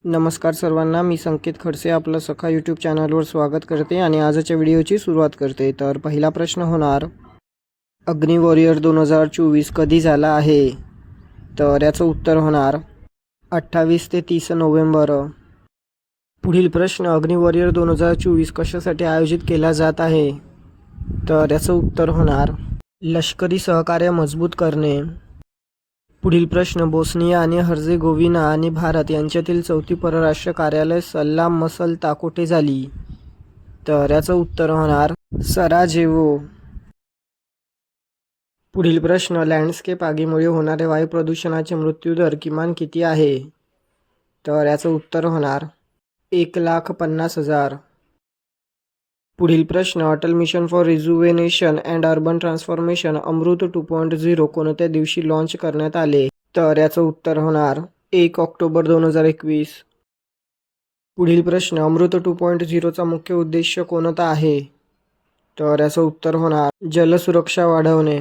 नमस्कार सर्वांना, मी संकेत खडसे आपलं सखा यूट्यूब चॅनलवर स्वागत करते आणि आजच्या व्हिडिओची सुरुवात करते. तर पहिला प्रश्न होणार, अग्नि वॉरियर 2024 कधी झाला आहे? तर याचं उत्तर होणार 28 ते 30 नोव्हेंबर. पुढील प्रश्न, अग्नि वॉरियर 2024 कशासाठी आयोजित केला जात आहे? तर याचं उत्तर होणार लष्करी सहकार्य मजबूत करणे. पुढील प्रश्न, बोस्निया आणि हर्जेगोविना आणि भारत यांच्यातील चौथी परराष्ट्र कार्यालय सल्ला-मसलता कोठे झाली? तर याचं उत्तर होणार सराजेवो. पुढील प्रश्न, लँडस्केप आगीमुळे होणारे वायू प्रदूषणाचे मृत्यूदर किमान किती आहे? तर याचं उत्तर होणार 1,50,000. पुढील प्रश्न, Atal mission for rejuvenation and urban transformation AMRUT 2.0 कोणत्या दिवशी लॉन्च करण्यात आले? तर याचं उत्तर होणार 1 ऑक्टोबर 2021. पुढील प्रश्न, अमृत 2.0चा मुख्य उद्देश कोणता आहे? तर याचं उत्तर होणार जलसुरक्षा वाढवणे.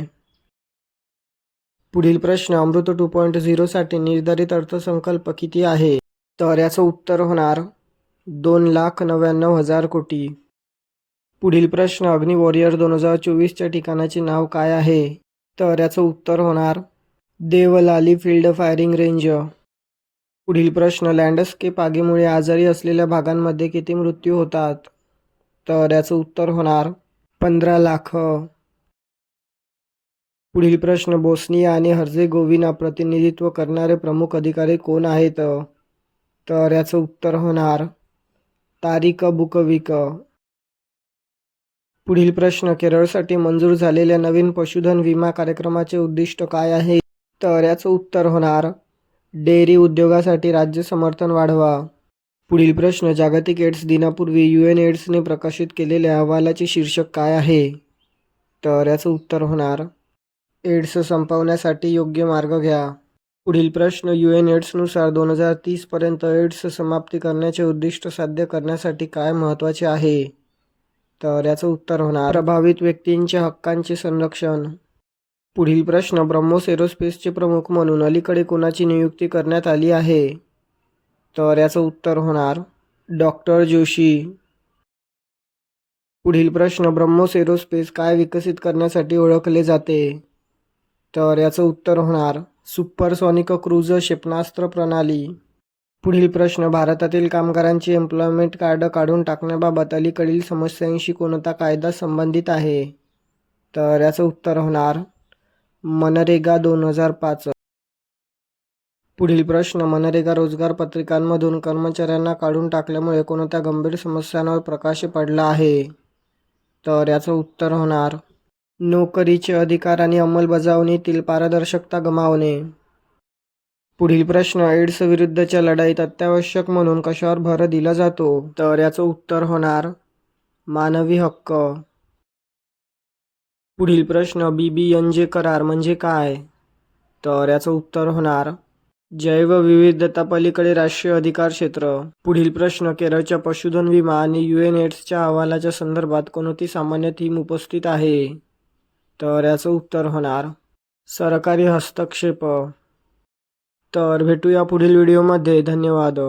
पुढील प्रश्न, अमृत 2.0 साठी निर्धारित अर्थसंकल्प किती आहे? तर याचं उत्तर होणार 2,99,000 कोटी. पुढील प्रश्न, अग्नि वॉरियर 2024च्या ठिकाणाचे नाव काय आहे? तर याचं उत्तर होणार देवलाली फील्ड फायरिंग रेंज. पुढील प्रश्न, लँडस्केप आगीमुळे आजारी असलेल्या भागांमध्ये किती मृत्यू होतात? तर याचं उत्तर होणार 15 लाख. पुढील प्रश्न, बोस्निया आणि हर्जेगोविना प्रतिनिधित्व करणारे प्रमुख अधिकारी कोण आहेत? तर याचं उत्तर होणार तारिक बुकोविक. पुढील प्रश्न, केरळसाठी मंजूर झालेल्या नवीन पशुधन विमा कार्यक्रमाचे उद्दिष्ट काय आहे? तर याचं उत्तर होणार डेअरी उद्योगासाठी राज्य समर्थन वाढवा. पुढील प्रश्न, जागतिक एड्स दिनापूर्वी UN एड्सने प्रकाशित केलेल्या अहवालाचे शीर्षक काय आहे? तर याचं उत्तर होणार एड्स संपवण्यासाठी योग्य मार्ग घ्या. पुढील प्रश्न, UN एड्सनुसार 2030 पर्यंत एड्स समाप्ती करण्याचे उद्दिष्ट साध्य करण्यासाठी काय महत्त्वाचे आहे? तर याचं उत्तर होणार प्रभावित व्यक्तींच्या हक्कांचे संरक्षण. पुढील प्रश्न, ब्रह्मोस एरोस्पेसचे प्रमुख म्हणून अलीकडे कोणाची नियुक्ती करण्यात आली आहे? तर याचं उत्तर होणार डॉक्टर जोशी. पुढील प्रश्न, ब्रह्मोस एरोस्पेस काय विकसित करण्यासाठी ओळखले जाते? तर याचं उत्तर होणार सुपरसॉनिक क्रूझ क्षेपणास्त्र प्रणाली. पुढील प्रश्न, भारतातील कामगारांची एम्प्लॉयमेंट कार्ड काढून टाकण्याबाबत अलीकडील समस्यांशी कोणता कायदा संबंधित आहे? तर याचं उत्तर होणार मनरेगा 2005. पुढील प्रश्न, मनरेगा रोजगार पत्रिकांमधून कर्मचाऱ्यांना काढून टाकल्यामुळे कोणत्या गंभीर समस्यांवर प्रकाश पडला आहे? तर याचं उत्तर होणार नोकरीचे अधिकार आणि अंमलबजावणीतील पारदर्शकता गमावणे. पुढील प्रश्न, एड्स विरुद्धच्या लढाईत अत्यावश्यक म्हणून कशावर भर दिला जातो? तर याचं उत्तर होणार मानवी हक्क. पुढील प्रश्न, BBNJ करार म्हणजे काय? तर याचं उत्तर होणार जैवविविधता पलीकडे राष्ट्रीय अधिकार क्षेत्र. पुढील प्रश्न, केरळच्या पशुधन विमा आणि UN एड्सच्या अहवालाच्या संदर्भात कोणती सामान्य थीम उपस्थित आहे? तर याचं उत्तर होणार सरकारी हस्तक्षेप. तर भेटूया पुढील व्हिडिओमध्ये. धन्यवाद.